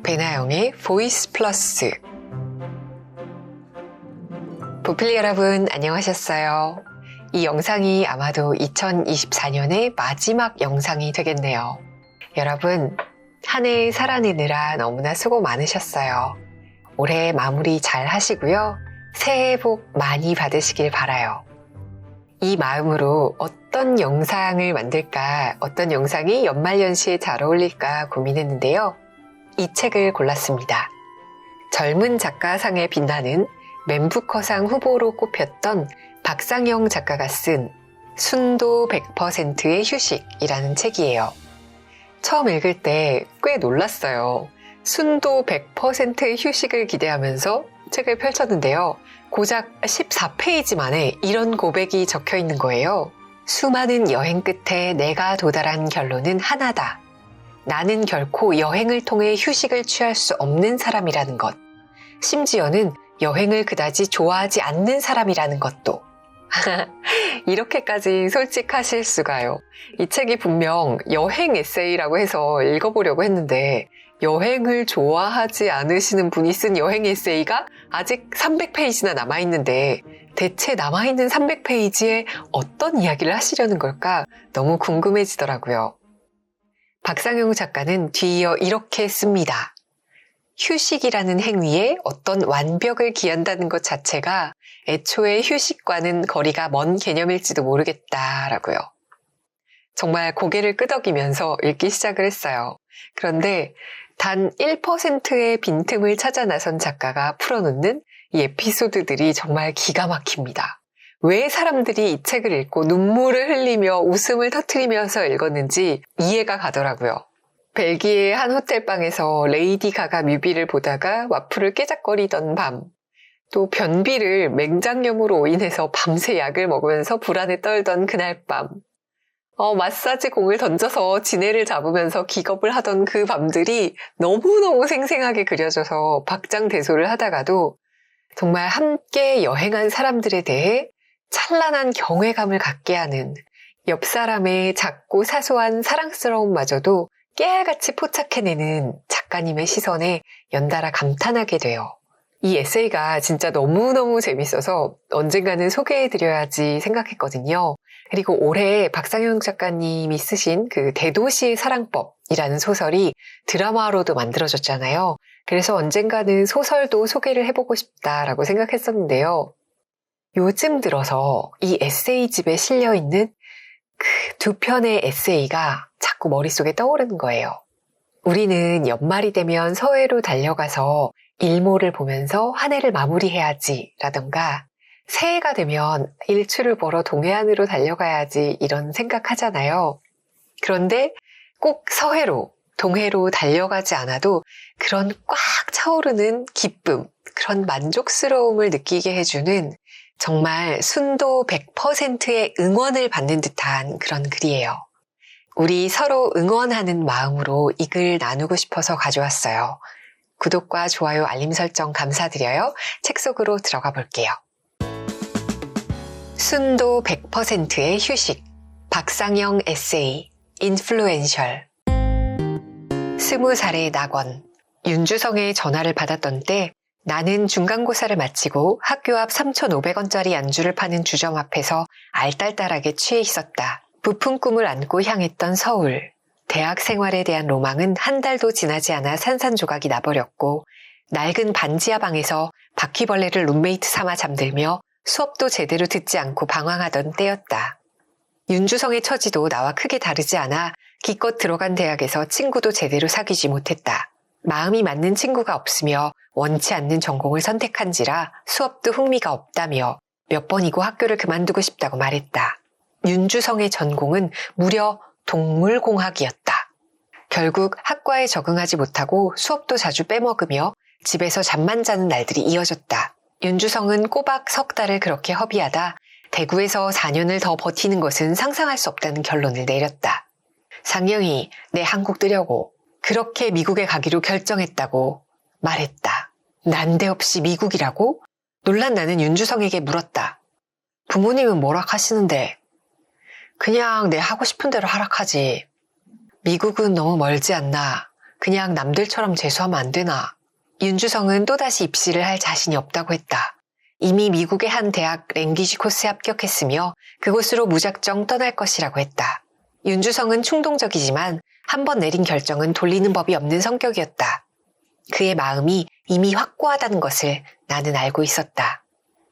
배나영의 보이스 플러스. 보필 여러분 안녕하셨어요? 이 영상이 아마도 2024년의 마지막 영상이 되겠네요. 여러분, 한 해 살아내느라 너무나 수고 많으셨어요. 올해 마무리 잘 하시고요. 새해 복 많이 받으시길 바라요. 이 마음으로 어떤 영상을 만들까, 어떤 영상이 연말연시에 잘 어울릴까 고민했는데요. 이 책을 골랐습니다. 젊은 작가상에 빛나는 맨부커상 후보로 꼽혔던 박상영 작가가 쓴 순도 100%의 휴식이라는 책이에요. 처음 읽을 때 꽤 놀랐어요. 순도 100%의 휴식을 기대하면서 책을 펼쳤는데요. 고작 14페이지 만에 이런 고백이 적혀 있는 거예요. 수많은 여행 끝에 내가 도달한 결론은 하나다. 나는 결코 여행을 통해 휴식을 취할 수 없는 사람이라는 것. 심지어는 여행을 그다지 좋아하지 않는 사람이라는 것도. 이렇게까지 솔직하실 수가요. 이 책이 분명 여행 에세이라고 해서 읽어보려고 했는데 여행을 좋아하지 않으시는 분이 쓴 여행 에세이가 아직 300페이지나 남아있는데 대체 남아있는 300페이지에 어떤 이야기를 하시려는 걸까 너무 궁금해지더라고요. 박상영 작가는 뒤이어 이렇게 씁니다. 휴식이라는 행위에 어떤 완벽을 기한다는 것 자체가 애초에 휴식과는 거리가 먼 개념일지도 모르겠다라고요. 정말 고개를 끄덕이면서 읽기 시작을 했어요. 그런데 단 1%의 빈틈을 찾아 나선 작가가 풀어놓는 이 에피소드들이 정말 기가 막힙니다. 왜 사람들이 이 책을 읽고 눈물을 흘리며 웃음을 터뜨리면서 읽었는지 이해가 가더라고요. 벨기에의 한 호텔방에서 레이디 가가 뮤비를 보다가 와플을 깨작거리던 밤, 또 변비를 맹장염으로 인해서 밤새 약을 먹으면서 불안에 떨던 그날 밤, 마사지 공을 던져서 지네를 잡으면서 기겁을 하던 그 밤들이 너무너무 생생하게 그려져서 박장대소를 하다가도 정말 함께 여행한 사람들에 대해 찬란한 경외감을 갖게 하는 옆 사람의 작고 사소한 사랑스러움마저도 깨알같이 포착해내는 작가님의 시선에 연달아 감탄하게 돼요. 이 에세이가 진짜 너무너무 재밌어서 언젠가는 소개해드려야지 생각했거든요. 그리고 올해 박상영 작가님이 쓰신 그 대도시의 사랑법이라는 소설이 드라마로도 만들어졌잖아요. 그래서 언젠가는 소설도 소개를 해보고 싶다라고 생각했었는데요. 요즘 들어서 이 에세이집에 실려있는 그 두 편의 에세이가 자꾸 머릿속에 떠오르는 거예요. 우리는 연말이 되면 서해로 달려가서 일몰을 보면서 한 해를 마무리해야지 라던가 새해가 되면 일출을 보러 동해안으로 달려가야지 이런 생각하잖아요. 그런데 꼭 서해로, 동해로 달려가지 않아도 그런 꽉 차오르는 기쁨, 그런 만족스러움을 느끼게 해주는 정말 순도 100%의 응원을 받는 듯한 그런 글이에요. 우리 서로 응원하는 마음으로 이 글 나누고 싶어서 가져왔어요. 구독과 좋아요, 알림 설정 감사드려요. 책 속으로 들어가 볼게요. 순도 100%의 휴식. 박상영 에세이. 인플루엔셜. 20살의 낙원. 윤주성의 전화를 받았던 때 나는 중간고사를 마치고 학교 앞 3,500원짜리 안주를 파는 주점 앞에서 알딸딸하게 취해 있었다. 부푼 꿈을 안고 향했던 서울. 대학 생활에 대한 로망은 한 달도 지나지 않아 산산조각이 나버렸고 낡은 반지하 방에서 바퀴벌레를 룸메이트 삼아 잠들며 수업도 제대로 듣지 않고 방황하던 때였다. 윤주성의 처지도 나와 크게 다르지 않아 기껏 들어간 대학에서 친구도 제대로 사귀지 못했다. 마음이 맞는 친구가 없으며 원치 않는 전공을 선택한지라 수업도 흥미가 없다며 몇 번이고 학교를 그만두고 싶다고 말했다. 윤주성의 전공은 무려 동물공학이었다. 결국 학과에 적응하지 못하고 수업도 자주 빼먹으며 집에서 잠만 자는 날들이 이어졌다. 윤주성은 꼬박 석 달을 그렇게 허비하다 대구에서 4년을 더 버티는 것은 상상할 수 없다는 결론을 내렸다. 상영이 내 한국 뜨려고 그렇게 미국에 가기로 결정했다고 말했다. 난데없이 미국이라고? 놀란 나는 윤주성에게 물었다. 부모님은 뭐라 하시는데? 그냥 내 하고 싶은 대로 하락하지. 미국은 너무 멀지 않나? 그냥 남들처럼 재수하면 안 되나? 윤주성은 또다시 입시를 할 자신이 없다고 했다. 이미 미국의 한 대학 랭귀지 코스에 합격했으며 그곳으로 무작정 떠날 것이라고 했다. 윤주성은 충동적이지만 한 번 내린 결정은 돌리는 법이 없는 성격이었다. 그의 마음이 이미 확고하다는 것을 나는 알고 있었다.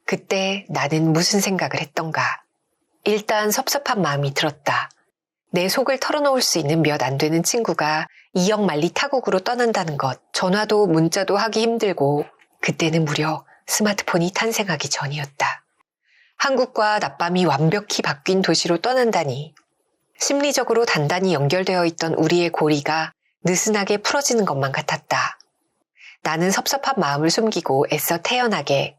그때 나는 무슨 생각을 했던가. 일단 섭섭한 마음이 들었다. 내 속을 털어놓을 수 있는 몇 안 되는 친구가 2억 만리 타국으로 떠난다는 것, 전화도 문자도 하기 힘들고 그때는 무려 스마트폰이 탄생하기 전이었다. 한국과 낮밤이 완벽히 바뀐 도시로 떠난다니. 심리적으로 단단히 연결되어 있던 우리의 고리가 느슨하게 풀어지는 것만 같았다. 나는 섭섭한 마음을 숨기고 애써 태연하게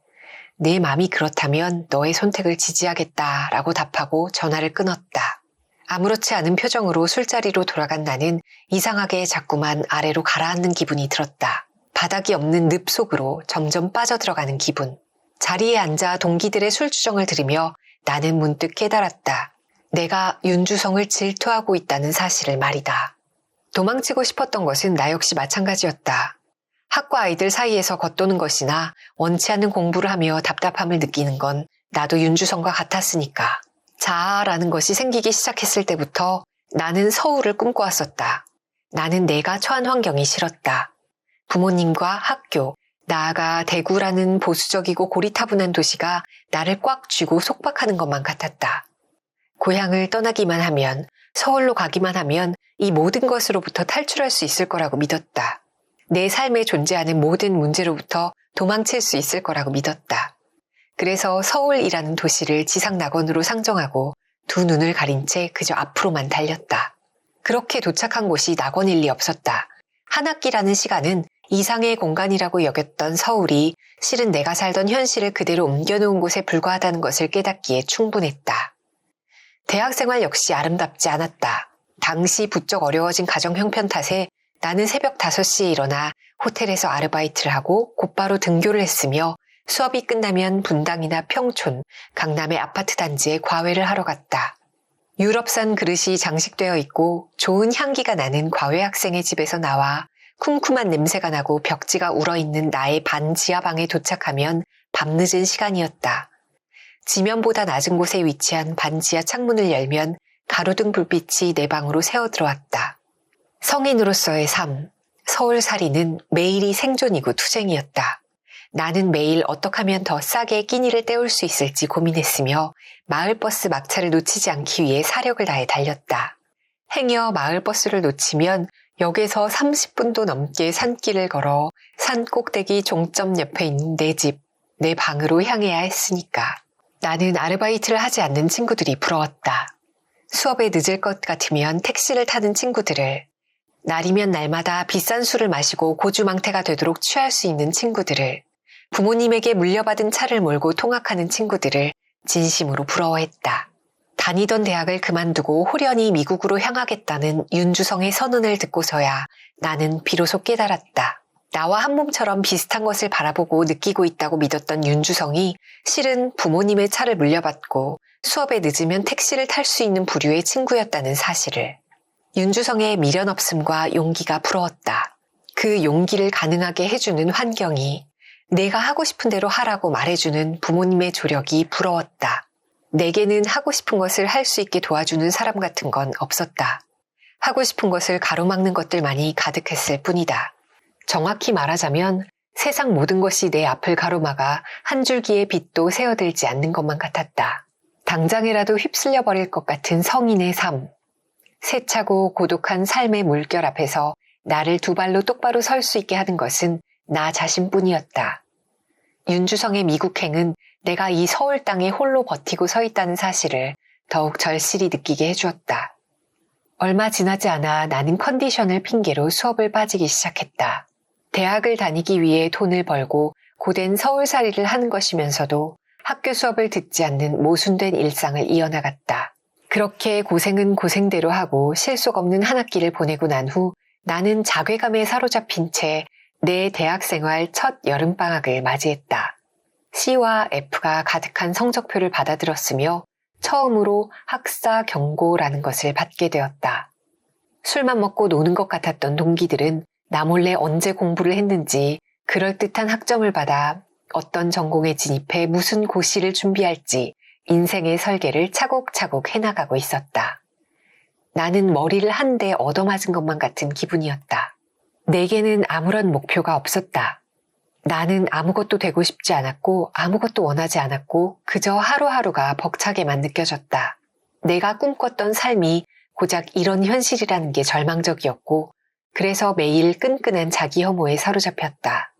내 마음이 그렇다면 너의 선택을 지지하겠다라고 답하고 전화를 끊었다. 아무렇지 않은 표정으로 술자리로 돌아간 나는 이상하게 자꾸만 아래로 가라앉는 기분이 들었다. 바닥이 없는 늪 속으로 점점 빠져들어가는 기분. 자리에 앉아 동기들의 술주정을 들으며 나는 문득 깨달았다. 내가 윤주성을 질투하고 있다는 사실을 말이다. 도망치고 싶었던 것은 나 역시 마찬가지였다. 학과 아이들 사이에서 겉도는 것이나 원치 않는 공부를 하며 답답함을 느끼는 건 나도 윤주성과 같았으니까. 자아라는 것이 생기기 시작했을 때부터 나는 서울을 꿈꿔왔었다. 나는 내가 처한 환경이 싫었다. 부모님과 학교, 나아가 대구라는 보수적이고 고리타분한 도시가 나를 꽉 쥐고 속박하는 것만 같았다. 고향을 떠나기만 하면, 서울로 가기만 하면 이 모든 것으로부터 탈출할 수 있을 거라고 믿었다. 내 삶에 존재하는 모든 문제로부터 도망칠 수 있을 거라고 믿었다. 그래서 서울이라는 도시를 지상낙원으로 상정하고 두 눈을 가린 채 그저 앞으로만 달렸다. 그렇게 도착한 곳이 낙원일 리 없었다. 한 학기라는 시간은 이상의 공간이라고 여겼던 서울이 실은 내가 살던 현실을 그대로 옮겨놓은 곳에 불과하다는 것을 깨닫기에 충분했다. 대학생활 역시 아름답지 않았다. 당시 부쩍 어려워진 가정 형편 탓에 나는 새벽 5시에 일어나 호텔에서 아르바이트를 하고 곧바로 등교를 했으며 수업이 끝나면 분당이나 평촌, 강남의 아파트 단지에 과외를 하러 갔다. 유럽산 그릇이 장식되어 있고 좋은 향기가 나는 과외 학생의 집에서 나와 쿰쿰한 냄새가 나고 벽지가 울어있는 나의 반 지하방에 도착하면 밤늦은 시간이었다. 지면보다 낮은 곳에 위치한 반지하 창문을 열면 가로등 불빛이 내 방으로 새어들어왔다. 성인으로서의 삶, 서울살이는 매일이 생존이고 투쟁이었다. 나는 매일 어떻게 하면 더 싸게 끼니를 때울 수 있을지 고민했으며 마을버스 막차를 놓치지 않기 위해 사력을 다해 달렸다. 행여 마을버스를 놓치면 역에서 30분도 넘게 산길을 걸어 산 꼭대기 종점 옆에 있는 내 집, 내 방으로 향해야 했으니까. 나는 아르바이트를 하지 않는 친구들이 부러웠다. 수업에 늦을 것 같으면 택시를 타는 친구들을, 날이면 날마다 비싼 술을 마시고 고주망태가 되도록 취할 수 있는 친구들을, 부모님에게 물려받은 차를 몰고 통학하는 친구들을 진심으로 부러워했다. 다니던 대학을 그만두고 홀연히 미국으로 향하겠다는 윤주성의 선언을 듣고서야 나는 비로소 깨달았다. 나와 한 몸처럼 비슷한 것을 바라보고 느끼고 있다고 믿었던 윤주성이 실은 부모님의 차를 물려받고 수업에 늦으면 택시를 탈 수 있는 부류의 친구였다는 사실을. 윤주성의 미련 없음과 용기가 부러웠다. 그 용기를 가능하게 해주는 환경이, 내가 하고 싶은 대로 하라고 말해주는 부모님의 조력이 부러웠다. 내게는 하고 싶은 것을 할 수 있게 도와주는 사람 같은 건 없었다. 하고 싶은 것을 가로막는 것들만이 가득했을 뿐이다. 정확히 말하자면 세상 모든 것이 내 앞을 가로막아 한 줄기의 빛도 새어들지 않는 것만 같았다. 당장이라도 휩쓸려 버릴 것 같은 성인의 삶. 세차고 고독한 삶의 물결 앞에서 나를 두 발로 똑바로 설 수 있게 하는 것은 나 자신뿐이었다. 윤주성의 미국행은 내가 이 서울 땅에 홀로 버티고 서 있다는 사실을 더욱 절실히 느끼게 해주었다. 얼마 지나지 않아 나는 컨디션을 핑계로 수업을 빠지기 시작했다. 대학을 다니기 위해 돈을 벌고 고된 서울살이를 하는 것이면서도 학교 수업을 듣지 않는 모순된 일상을 이어나갔다. 그렇게 고생은 고생대로 하고 실속 없는 한 학기를 보내고 난 후 나는 자괴감에 사로잡힌 채 내 대학생활 첫 여름방학을 맞이했다. C와 F가 가득한 성적표를 받아들었으며 처음으로 학사 경고라는 것을 받게 되었다. 술만 먹고 노는 것 같았던 동기들은 나 몰래 언제 공부를 했는지, 그럴듯한 학점을 받아 어떤 전공에 진입해 무슨 고시를 준비할지 인생의 설계를 차곡차곡 해나가고 있었다. 나는 머리를 한 대 얻어맞은 것만 같은 기분이었다. 내게는 아무런 목표가 없었다. 나는 아무것도 되고 싶지 않았고 아무것도 원하지 않았고 그저 하루하루가 벅차게만 느껴졌다. 내가 꿈꿨던 삶이 고작 이런 현실이라는 게 절망적이었고 그래서 매일 끈끈한 자기 혐오에 사로잡혔다.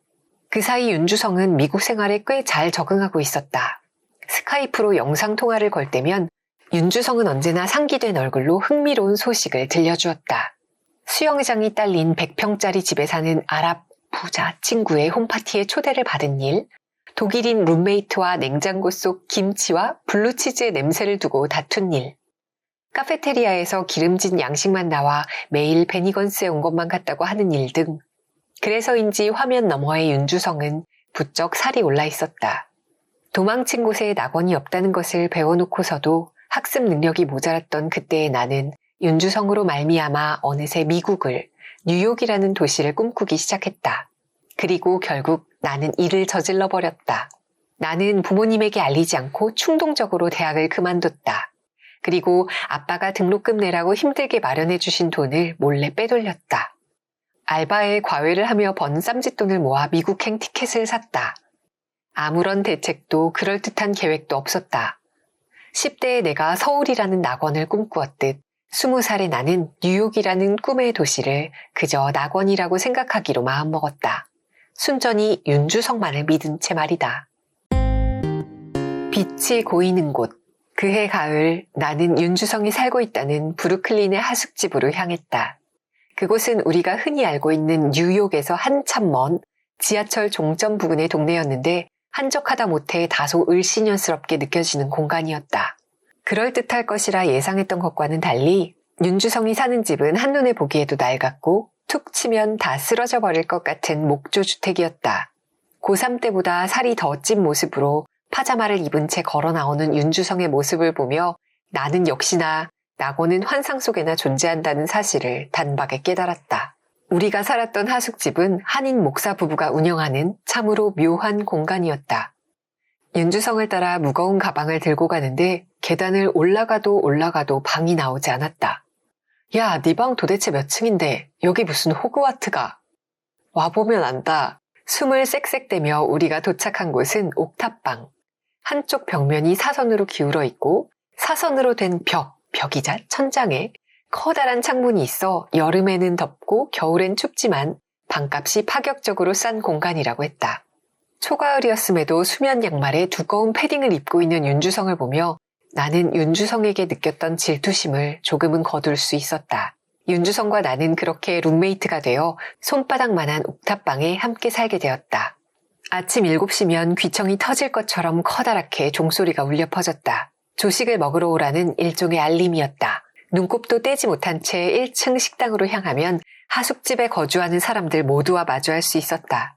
그 사이 윤주성은 미국 생활에 꽤 잘 적응하고 있었다. 스카이프로 영상통화를 걸 때면 윤주성은 언제나 상기된 얼굴로 흥미로운 소식을 들려주었다. 수영장이 딸린 100평짜리 집에 사는 아랍 부자 친구의 홈파티에 초대를 받은 일, 독일인 룸메이트와 냉장고 속 김치와 블루치즈의 냄새를 두고 다툰 일, 카페테리아에서 기름진 양식만 나와 매일 베니건스에 온 것만 같다고 하는 일 등 그래서인지 화면 너머의 윤주성은 부쩍 살이 올라 있었다. 도망친 곳에 낙원이 없다는 것을 배워놓고서도 학습 능력이 모자랐던 그때의 나는 윤주성으로 말미암아 어느새 미국을, 뉴욕이라는 도시를 꿈꾸기 시작했다. 그리고 결국 나는 일을 저질러 버렸다. 나는 부모님에게 알리지 않고 충동적으로 대학을 그만뒀다. 그리고 아빠가 등록금 내라고 힘들게 마련해 주신 돈을 몰래 빼돌렸다. 알바에 과외를 하며 번 쌈짓돈을 모아 미국행 티켓을 샀다. 아무런 대책도 그럴듯한 계획도 없었다. 10대의 내가 서울이라는 낙원을 꿈꾸었듯 20살의 나는 뉴욕이라는 꿈의 도시를 그저 낙원이라고 생각하기로 마음먹었다. 순전히 윤주성만을 믿은 채 말이다. 빛이 고이는 곳. 그해 가을 나는 윤주성이 살고 있다는 브루클린의 하숙집으로 향했다. 그곳은 우리가 흔히 알고 있는 뉴욕에서 한참 먼 지하철 종점 부근의 동네였는데 한적하다 못해 다소 을씨년스럽게 느껴지는 공간이었다. 그럴듯할 것이라 예상했던 것과는 달리 윤주성이 사는 집은 한눈에 보기에도 낡았고 툭 치면 다 쓰러져 버릴 것 같은 목조주택이었다. 고3 때보다 살이 더 찐 모습으로 파자마를 입은 채 걸어 나오는 윤주성의 모습을 보며 나는 역시나 낙원은 환상 속에나 존재한다는 사실을 단박에 깨달았다. 우리가 살았던 하숙집은 한인 목사 부부가 운영하는 참으로 묘한 공간이었다. 윤주성을 따라 무거운 가방을 들고 가는데 계단을 올라가도 방이 나오지 않았다. 야, 네 방 도대체 몇 층인데 여기 무슨 호그와트가. 와보면 안다. 숨을 쌕쌕대며 우리가 도착한 곳은 옥탑방. 한쪽 벽면이 사선으로 기울어 있고 사선으로 된 벽이자 천장에 커다란 창문이 있어 여름에는 덥고 겨울엔 춥지만 방값이 파격적으로 싼 공간이라고 했다. 초가을이었음에도 수면 양말에 두꺼운 패딩을 입고 있는 윤주성을 보며 나는 윤주성에게 느꼈던 질투심을 조금은 거둘 수 있었다. 윤주성과 나는 그렇게 룸메이트가 되어 손바닥만한 옥탑방에 함께 살게 되었다. 아침 7시면 귀청이 터질 것처럼 커다랗게 종소리가 울려 퍼졌다. 조식을 먹으러 오라는 일종의 알림이었다. 눈곱도 떼지 못한 채 1층 식당으로 향하면 하숙집에 거주하는 사람들 모두와 마주할 수 있었다.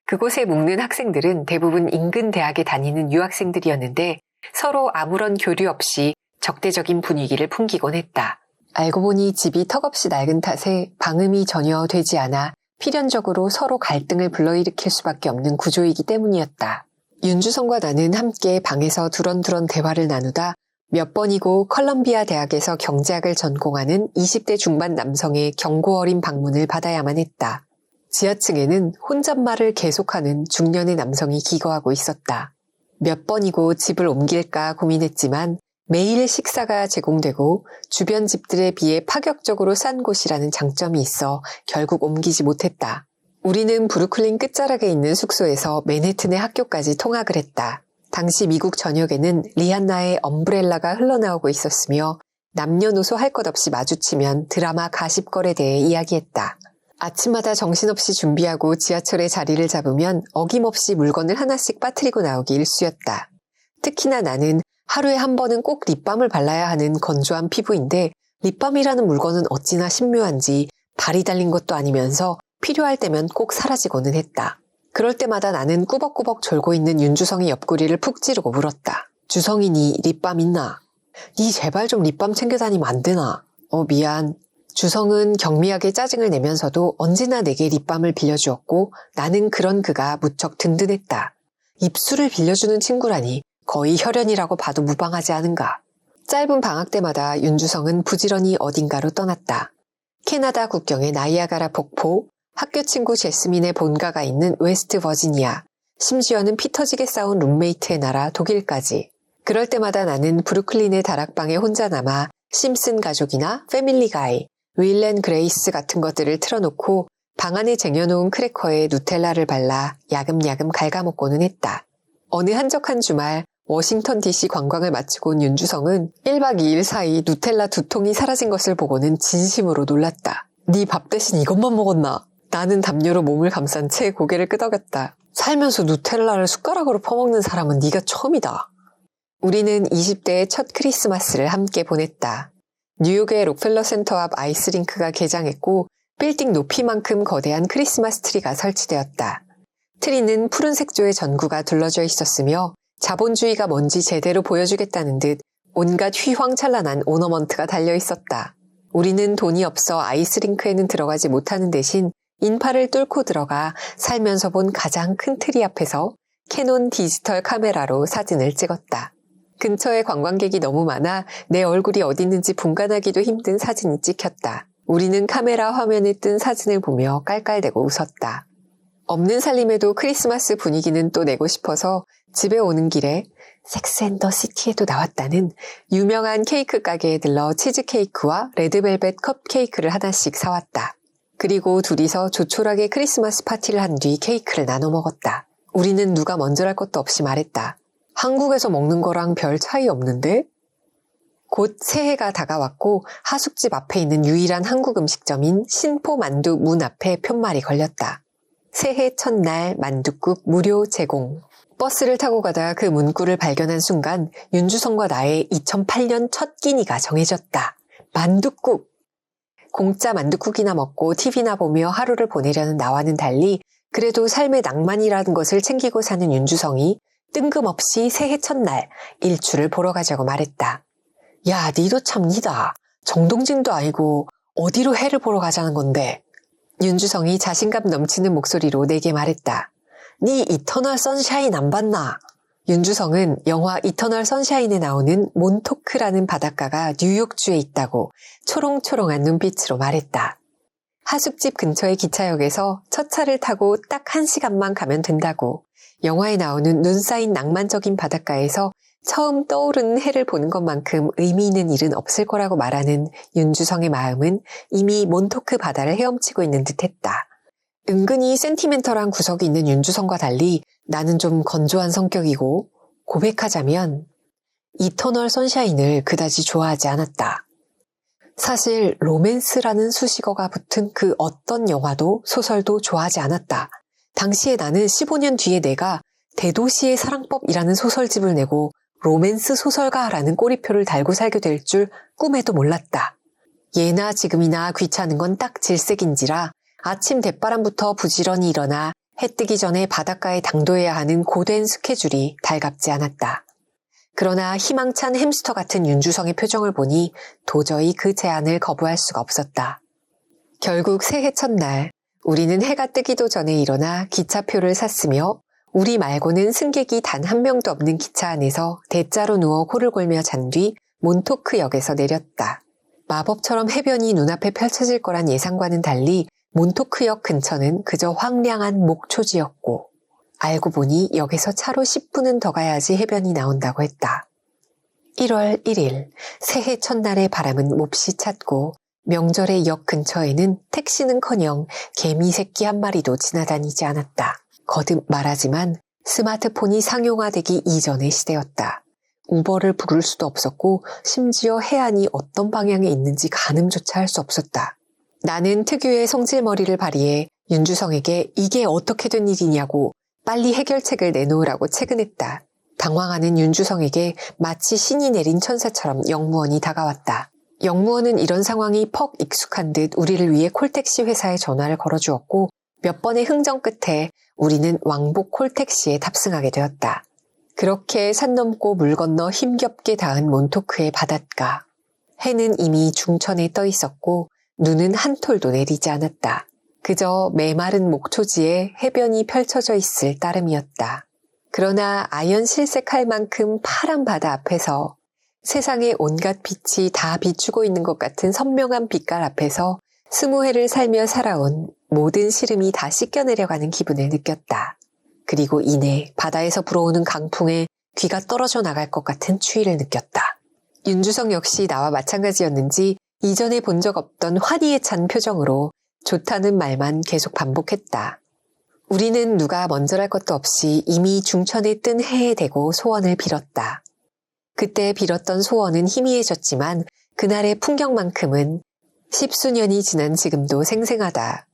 그곳에 묵는 학생들은 대부분 인근 대학에 다니는 유학생들이었는데 서로 아무런 교류 없이 적대적인 분위기를 풍기곤 했다. 알고 보니 집이 턱없이 낡은 탓에 방음이 전혀 되지 않아 필연적으로 서로 갈등을 불러일으킬 수밖에 없는 구조이기 때문이었다. 윤주성과 나는 함께 방에서 두런두런 대화를 나누다 몇 번이고 컬럼비아 대학에서 경제학을 전공하는 20대 중반 남성의 경고 어린 방문을 받아야만 했다. 지하층에는 혼잣말을 계속하는 중년의 남성이 기거하고 있었다. 몇 번이고 집을 옮길까 고민했지만 매일 식사가 제공되고 주변 집들에 비해 파격적으로 싼 곳이라는 장점이 있어 결국 옮기지 못했다. 우리는 브루클린 끝자락에 있는 숙소에서 맨해튼의 학교까지 통학을 했다. 당시 미국 전역에는 리한나의 엄브렐라가 흘러나오고 있었으며 남녀노소 할 것 없이 마주치면 드라마 가십걸에 대해 이야기했다. 아침마다 정신없이 준비하고 지하철에 자리를 잡으면 어김없이 물건을 하나씩 빠뜨리고 나오기 일쑤였다. 특히나 나는 하루에 한 번은 꼭 립밤을 발라야 하는 건조한 피부인데 립밤이라는 물건은 어찌나 신묘한지 발이 달린 것도 아니면서 필요할 때면 꼭 사라지고는 했다. 그럴 때마다 나는 꾸벅꾸벅 졸고 있는 윤주성의 옆구리를 푹 찌르고 물었다. 주성이 니 립밤 있나? 니 제발 좀 립밤 챙겨 다니면 안 되나? 미안. 주성은 경미하게 짜증을 내면서도 언제나 내게 립밤을 빌려주었고 나는 그런 그가 무척 든든했다. 입술을 빌려주는 친구라니 거의 혈연이라고 봐도 무방하지 않은가. 짧은 방학 때마다 윤주성은 부지런히 어딘가로 떠났다. 캐나다 국경의 나이아가라 폭포, 학교 친구 제스민의 본가가 있는 웨스트 버지니아, 심지어는 피 터지게 싸운 룸메이트의 나라 독일까지. 그럴 때마다 나는 브루클린의 다락방에 혼자 남아 심슨 가족이나 패밀리 가이, 윌 앤 그레이스 같은 것들을 틀어놓고 방 안에 쟁여놓은 크래커에 누텔라를 발라 야금야금 갉아먹고는 했다. 어느 한적한 주말 워싱턴 DC 관광을 마치고 온 윤주성은 1박 2일 사이 누텔라 2통이 사라진 것을 보고는 진심으로 놀랐다. 네 밥 대신 이것만 먹었나? 나는 담요로 몸을 감싼 채 고개를 끄덕였다. 살면서 누텔라를 숟가락으로 퍼먹는 사람은 네가 처음이다. 우리는 20대의 첫 크리스마스를 함께 보냈다. 뉴욕의 록펠러 센터 앞 아이스링크가 개장했고 빌딩 높이만큼 거대한 크리스마스 트리가 설치되었다. 트리는 푸른색 조의 전구가 둘러져 있었으며 자본주의가 뭔지 제대로 보여주겠다는 듯 온갖 휘황찬란한 오너먼트가 달려 있었다. 우리는 돈이 없어 아이스링크에는 들어가지 못하는 대신 인파를 뚫고 들어가 살면서 본 가장 큰 트리 앞에서 캐논 디지털 카메라로 사진을 찍었다. 근처에 관광객이 너무 많아 내 얼굴이 어디 있는지 분간하기도 힘든 사진이 찍혔다. 우리는 카메라 화면에 뜬 사진을 보며 깔깔대고 웃었다. 없는 살림에도 크리스마스 분위기는 또 내고 싶어서 집에 오는 길에 섹스 앤 더 시티에도 나왔다는 유명한 케이크 가게에 들러 치즈케이크와 레드벨벳 컵케이크를 하나씩 사왔다. 그리고 둘이서 조촐하게 크리스마스 파티를 한 뒤 케이크를 나눠 먹었다. 우리는 누가 먼저랄 것도 없이 말했다. 한국에서 먹는 거랑 별 차이 없는데? 곧 새해가 다가왔고 하숙집 앞에 있는 유일한 한국 음식점인 신포 만두 문 앞에 편말이 걸렸다. 새해 첫날 만둣국 무료 제공. 버스를 타고 가다 그 문구를 발견한 순간 윤주성과 나의 2008년 첫 끼니가 정해졌다. 만둣국! 공짜 만둣국이나 먹고 TV나 보며 하루를 보내려는 나와는 달리 그래도 삶의 낭만이라는 것을 챙기고 사는 윤주성이 뜬금없이 새해 첫날 일출을 보러 가자고 말했다. 야, 니도 참 니다. 정동진도 아니고 어디로 해를 보러 가자는 건데. 윤주성이 자신감 넘치는 목소리로 내게 말했다. 니 이터널 선샤인 안 봤나? 윤주성은 영화 이터널 선샤인에 나오는 몬토크라는 바닷가가 뉴욕주에 있다고 초롱초롱한 눈빛으로 말했다. 하숙집 근처의 기차역에서 첫 차를 타고 딱 1시간만 가면 된다고. 영화에 나오는 눈 쌓인 낭만적인 바닷가에서 처음 떠오르는 해를 보는 것만큼 의미 있는 일은 없을 거라고 말하는 윤주성의 마음은 이미 몬토크 바다를 헤엄치고 있는 듯했다. 은근히 센티멘털한 구석이 있는 윤주성과 달리 나는 좀 건조한 성격이고 고백하자면 이터널 선샤인을 그다지 좋아하지 않았다. 사실 로맨스라는 수식어가 붙은 그 어떤 영화도 소설도 좋아하지 않았다. 당시에 나는 15년 뒤에 내가 대도시의 사랑법이라는 소설집을 내고 로맨스 소설가라는 꼬리표를 달고 살게 될 줄 꿈에도 몰랐다. 예나 지금이나 귀찮은 건 딱 질색인지라 아침 대바람부터 부지런히 일어나 해 뜨기 전에 바닷가에 당도해야 하는 고된 스케줄이 달갑지 않았다. 그러나 희망찬 햄스터 같은 윤주성의 표정을 보니 도저히 그 제안을 거부할 수가 없었다. 결국 새해 첫날 우리는 해가 뜨기도 전에 일어나 기차표를 샀으며 우리 말고는 승객이 단 한 명도 없는 기차 안에서 대자로 누워 코를 골며 잔 뒤 몬토크역에서 내렸다. 마법처럼 해변이 눈앞에 펼쳐질 거란 예상과는 달리 몬토크역 근처는 그저 황량한 목초지였고 알고 보니 역에서 차로 10분은 더 가야지 해변이 나온다고 했다. 1월 1일 새해 첫날의 바람은 몹시 찼고 명절의 역 근처에는 택시는커녕 개미 새끼 한 마리도 지나다니지 않았다. 거듭 말하지만 스마트폰이 상용화되기 이전의 시대였다. 우버를 부를 수도 없었고 심지어 해안이 어떤 방향에 있는지 가늠조차 할 수 없었다. 나는 특유의 성질머리를 발휘해 윤주성에게 이게 어떻게 된 일이냐고 빨리 해결책을 내놓으라고 체근했다. 당황하는 윤주성에게 마치 신이 내린 천사처럼 영무원이 다가왔다. 영무원은 이런 상황이 퍽 익숙한 듯 우리를 위해 콜택시 회사에 전화를 걸어주었고 몇 번의 흥정 끝에 우리는 왕복 콜택시에 탑승하게 되었다. 그렇게 산 넘고 물 건너 힘겹게 닿은 몬토크의 바닷가. 해는 이미 중천에 떠 있었고 눈은 한 톨도 내리지 않았다. 그저 메마른 목초지에 해변이 펼쳐져 있을 따름이었다. 그러나 아연 실색할 만큼 파란 바다 앞에서 세상의 온갖 빛이 다 비추고 있는 것 같은 선명한 빛깔 앞에서 20회를 살며 살아온 모든 시름이 다 씻겨내려가는 기분을 느꼈다. 그리고 이내 바다에서 불어오는 강풍에 귀가 떨어져 나갈 것 같은 추위를 느꼈다. 윤주성 역시 나와 마찬가지였는지 이전에 본 적 없던 환희에 찬 표정으로 좋다는 말만 계속 반복했다. 우리는 누가 먼저랄 것도 없이 이미 중천에 뜬 해에 대고 소원을 빌었다. 그때 빌었던 소원은 희미해졌지만 그날의 풍경만큼은 10수년이 지난 지금도 생생하다.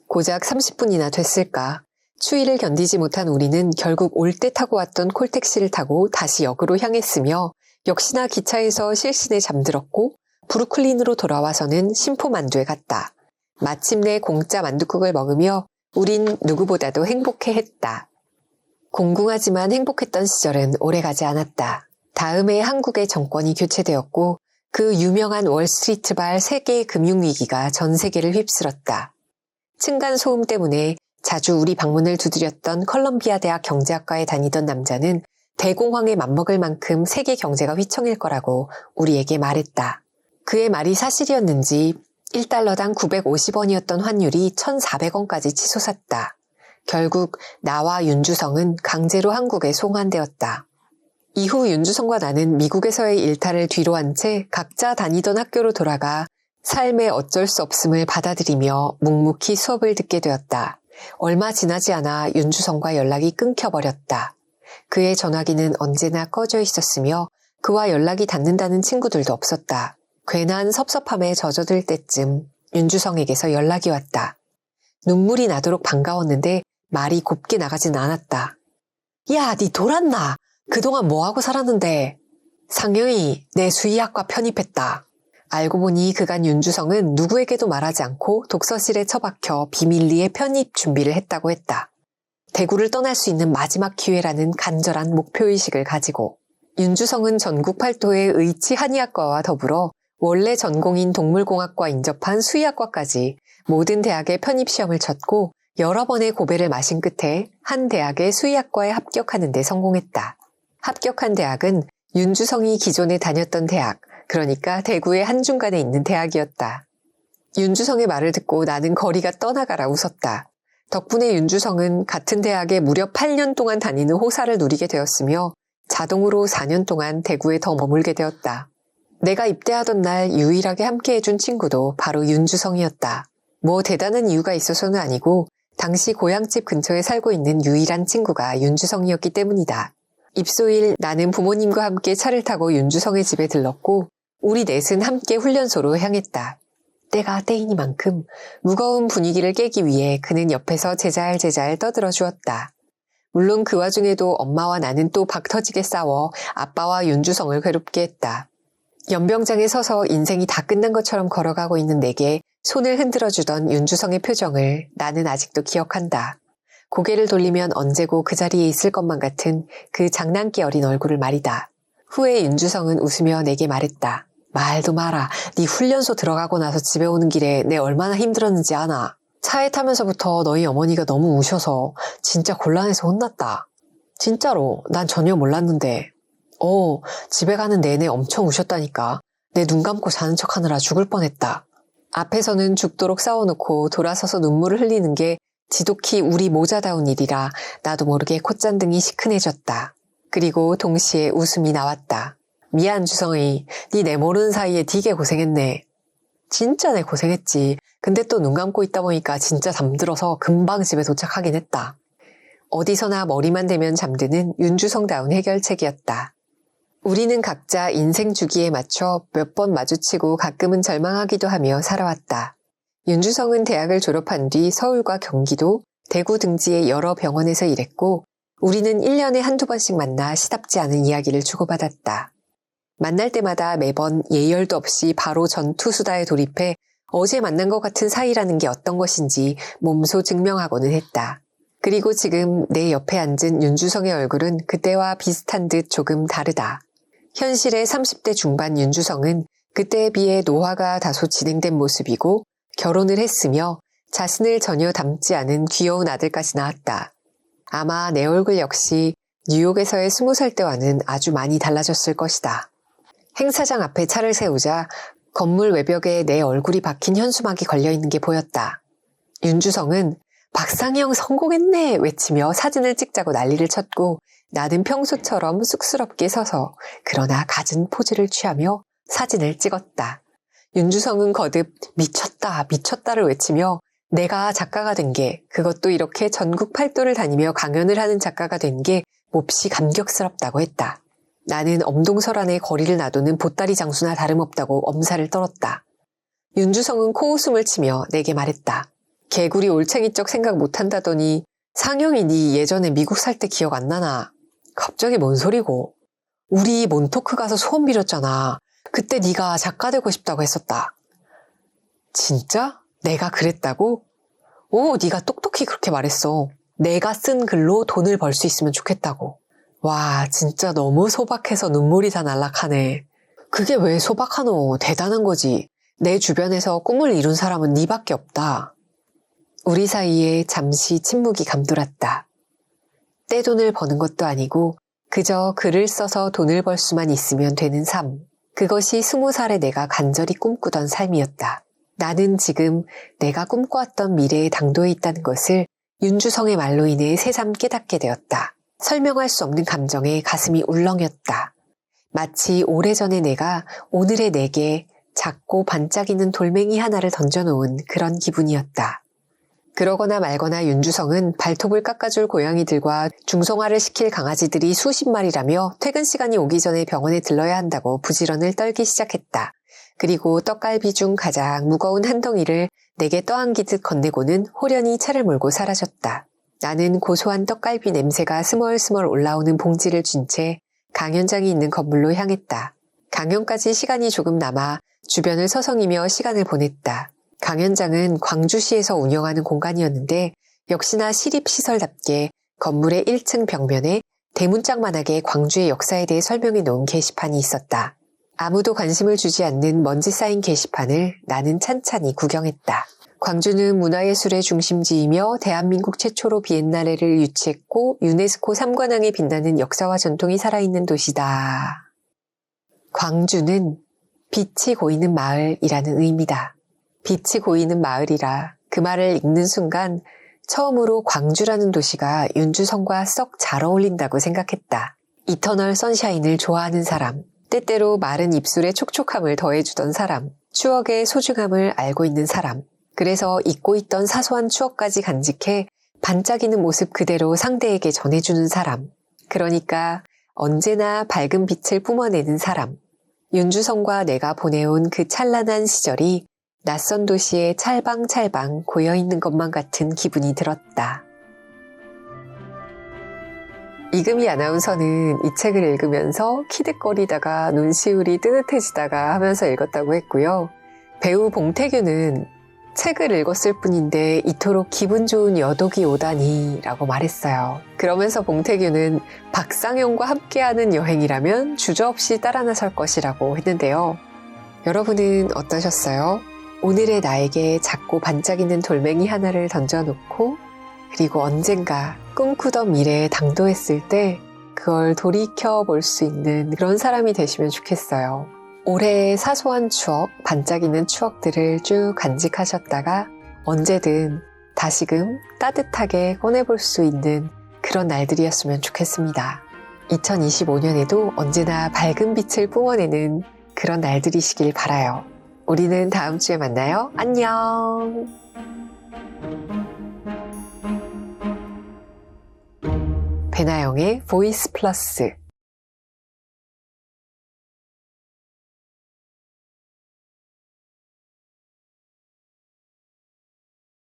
고작 30분이나 됐을까. 추위를 견디지 못한 우리는 결국 올 때 타고 왔던 콜택시를 타고 다시 역으로 향했으며 역시나 기차에서 실신에 잠들었고 브루클린으로 돌아와서는 심포만두에 갔다. 마침내 공짜 만둣국을 먹으며 우린 누구보다도 행복해했다. 공공하지만 행복했던 시절은 오래가지 않았다. 다음해 한국의 정권이 교체되었고 그 유명한 월스트리트발 세계 금융위기가 전 세계를 휩쓸었다. 층간소음 때문에 자주 우리 방문을 두드렸던 컬럼비아 대학 경제학과에 다니던 남자는 대공황에 맞먹을 만큼 세계 경제가 휘청일 거라고 우리에게 말했다. 그의 말이 사실이었는지 1달러당 950원이었던 환율이 1,400원까지 치솟았다. 결국 나와 윤주성은 강제로 한국에 송환되었다. 이후 윤주성과 나는 미국에서의 일탈을 뒤로한 채 각자 다니던 학교로 돌아가 삶의 어쩔 수 없음을 받아들이며 묵묵히 수업을 듣게 되었다. 얼마 지나지 않아 윤주성과 연락이 끊겨버렸다. 그의 전화기는 언제나 꺼져 있었으며 그와 연락이 닿는다는 친구들도 없었다. 괜한 섭섭함에 젖어들 때쯤 윤주성에게서 연락이 왔다. 눈물이 나도록 반가웠는데 말이 곱게 나가진 않았다. 야, 니 돌았나? 그동안 뭐하고 살았는데? 상영이 내 수의학과 편입했다. 알고 보니 그간 윤주성은 누구에게도 말하지 않고 독서실에 처박혀 비밀리에 편입 준비를 했다고 했다. 대구를 떠날 수 있는 마지막 기회라는 간절한 목표의식을 가지고 윤주성은 전국 팔도의 의치 한의학과와 더불어 원래 전공인 동물공학과 인접한 수의학과까지 모든 대학의 편입시험을 쳤고 여러 번의 고배를 마신 끝에 한 대학의 수의학과에 합격하는 데 성공했다. 합격한 대학은 윤주성이 기존에 다녔던 대학, 그러니까 대구의 한중간에 있는 대학이었다. 윤주성의 말을 듣고 나는 거리가 떠나가라 웃었다. 덕분에 윤주성은 같은 대학에 무려 8년 동안 다니는 호사를 누리게 되었으며 자동으로 4년 동안 대구에 더 머물게 되었다. 내가 입대하던 날 유일하게 함께해준 친구도 바로 윤주성이었다. 뭐 대단한 이유가 있어서는 아니고 당시 고향집 근처에 살고 있는 유일한 친구가 윤주성이었기 때문이다. 입소일 나는 부모님과 함께 차를 타고 윤주성의 집에 들렀고 우리 넷은 함께 훈련소로 향했다. 때가 때이니만큼 무거운 분위기를 깨기 위해 그는 옆에서 제잘제잘 떠들어 주었다. 물론 그 와중에도 엄마와 나는 또 박터지게 싸워 아빠와 윤주성을 괴롭게 했다. 연병장에 서서 인생이 다 끝난 것처럼 걸어가고 있는 내게 손을 흔들어 주던 윤주성의 표정을 나는 아직도 기억한다. 고개를 돌리면 언제고 그 자리에 있을 것만 같은 그 장난기 어린 얼굴을 말이다. 후에 윤주성은 웃으며 내게 말했다. 말도 마라. 네 훈련소 들어가고 나서 집에 오는 길에 내 얼마나 힘들었는지 아나. 차에 타면서부터 너희 어머니가 너무 우셔서 진짜 곤란해서 혼났다. 진짜로 난 전혀 몰랐는데. 집에 가는 내내 엄청 우셨다니까. 내 눈 감고 자는 척하느라 죽을 뻔했다. 앞에서는 죽도록 싸워놓고 돌아서서 눈물을 흘리는 게 지독히 우리 모자다운 일이라 나도 모르게 콧잔등이 시큰해졌다. 그리고 동시에 웃음이 나왔다. 미안 주성이, 네 내 모르는 사이에 되게 고생했네. 진짜 내 고생했지. 근데 또 눈 감고 있다 보니까 진짜 잠들어서 금방 집에 도착하긴 했다. 어디서나 머리만 대면 잠드는 윤주성다운 해결책이었다. 우리는 각자 인생 주기에 맞춰 몇 번 마주치고 가끔은 절망하기도 하며 살아왔다. 윤주성은 대학을 졸업한 뒤 서울과 경기도, 대구 등지의 여러 병원에서 일했고 우리는 1년에 한두 번씩 만나 시답지 않은 이야기를 주고받았다. 만날 때마다 매번 예열도 없이 바로 전투수다에 돌입해 어제 만난 것 같은 사이라는 게 어떤 것인지 몸소 증명하고는 했다. 그리고 지금 내 옆에 앉은 윤주성의 얼굴은 그때와 비슷한 듯 조금 다르다. 현실의 30대 중반 윤주성은 그때에 비해 노화가 다소 진행된 모습이고 결혼을 했으며 자신을 전혀 닮지 않은 귀여운 아들까지 낳았다. 아마 내 얼굴 역시 뉴욕에서의 20살 때와는 아주 많이 달라졌을 것이다. 행사장 앞에 차를 세우자 건물 외벽에 내 얼굴이 박힌 현수막이 걸려있는 게 보였다. 윤주성은 박상영 성공했네 외치며 사진을 찍자고 난리를 쳤고 나는 평소처럼 쑥스럽게 서서 그러나 갖은 포즈를 취하며 사진을 찍었다. 윤주성은 거듭 미쳤다 미쳤다를 외치며 내가 작가가 된 게 그것도 이렇게 전국 팔도를 다니며 강연을 하는 작가가 된 게 몹시 감격스럽다고 했다. 나는 엄동설 안에 거리를 놔두는 보따리 장수나 다름없다고 엄살을 떨었다. 윤주성은 코웃음을 치며 내게 말했다. 개구리 올챙이적 생각 못한다더니 상영이 네 예전에 미국 살 때 기억 안 나나? 갑자기 뭔 소리고? 우리 몬토크 가서 소원 빌었잖아. 그때 네가 작가 되고 싶다고 했었다. 진짜? 내가 그랬다고? 오, 네가 똑똑히 그렇게 말했어. 내가 쓴 글로 돈을 벌 수 있으면 좋겠다고. 와, 진짜 너무 소박해서 눈물이 다 날락하네. 그게 왜 소박하노? 대단한 거지. 내 주변에서 꿈을 이룬 사람은 네밖에 없다. 우리 사이에 잠시 침묵이 감돌았다. 떼돈을 버는 것도 아니고 그저 글을 써서 돈을 벌 수만 있으면 되는 삶. 그것이 20살의 내가 간절히 꿈꾸던 삶이었다. 나는 지금 내가 꿈꿔왔던 미래의 당도에 있다는 것을 윤주성의 말로 인해 새삼 깨닫게 되었다. 설명할 수 없는 감정에 가슴이 울렁였다. 마치 오래전에 내가 오늘의 내게 작고 반짝이는 돌멩이 하나를 던져놓은 그런 기분이었다. 그러거나 말거나 윤주성은 발톱을 깎아줄 고양이들과 중성화를 시킬 강아지들이 수십 마리라며 퇴근 시간이 오기 전에 병원에 들러야 한다고 부지런을 떨기 시작했다. 그리고 떡갈비 중 가장 무거운 한 덩이를 내게 떠안기듯 건네고는 호련히 차를 몰고 사라졌다. 나는 고소한 떡갈비 냄새가 스멀스멀 올라오는 봉지를 쥔 채 강연장이 있는 건물로 향했다. 강연까지 시간이 조금 남아 주변을 서성이며 시간을 보냈다. 강연장은 광주시에서 운영하는 공간이었는데 역시나 시립시설답게 건물의 1층 벽면에 대문짝만하게 광주의 역사에 대해 설명해 놓은 게시판이 있었다. 아무도 관심을 주지 않는 먼지 쌓인 게시판을 나는 찬찬히 구경했다. 광주는 문화예술의 중심지이며 대한민국 최초로 비엔날레를 유치했고 유네스코 3관왕에 빛나는 역사와 전통이 살아있는 도시다. 광주는 빛이 고이는 마을이라는 의미다. 빛이 고이는 마을이라 그 말을 읽는 순간 처음으로 광주라는 도시가 윤주성과 썩 잘 어울린다고 생각했다. 이터널 선샤인을 좋아하는 사람, 때때로 마른 입술에 촉촉함을 더해주던 사람, 추억의 소중함을 알고 있는 사람, 그래서 잊고 있던 사소한 추억까지 간직해 반짝이는 모습 그대로 상대에게 전해주는 사람, 그러니까 언제나 밝은 빛을 뿜어내는 사람. 윤주성과 내가 보내온 그 찬란한 시절이 낯선 도시에 찰방찰방 고여있는 것만 같은 기분이 들었다. 이금희 아나운서는 이 책을 읽으면서 키득거리다가 눈시울이 뜨뜻해지다가 하면서 읽었다고 했고요. 배우 봉태규는 책을 읽었을 뿐인데 이토록 기분 좋은 여독이 오다니 라고 말했어요. 그러면서 봉태규는 박상영과 함께하는 여행이라면 주저없이 따라 나설 것이라고 했는데요. 여러분은 어떠셨어요? 오늘의 나에게 작고 반짝이는 돌멩이 하나를 던져놓고 그리고 언젠가 꿈꾸던 미래에 당도했을 때 그걸 돌이켜볼 수 있는 그런 사람이 되시면 좋겠어요. 올해의 사소한 추억, 반짝이는 추억들을 쭉 간직하셨다가 언제든 다시금 따뜻하게 꺼내볼 수 있는 그런 날들이었으면 좋겠습니다. 2025년에도 언제나 밝은 빛을 뿜어내는 그런 날들이시길 바라요. 우리는 다음 주에 만나요. 안녕. 배나영의 보이스 플러스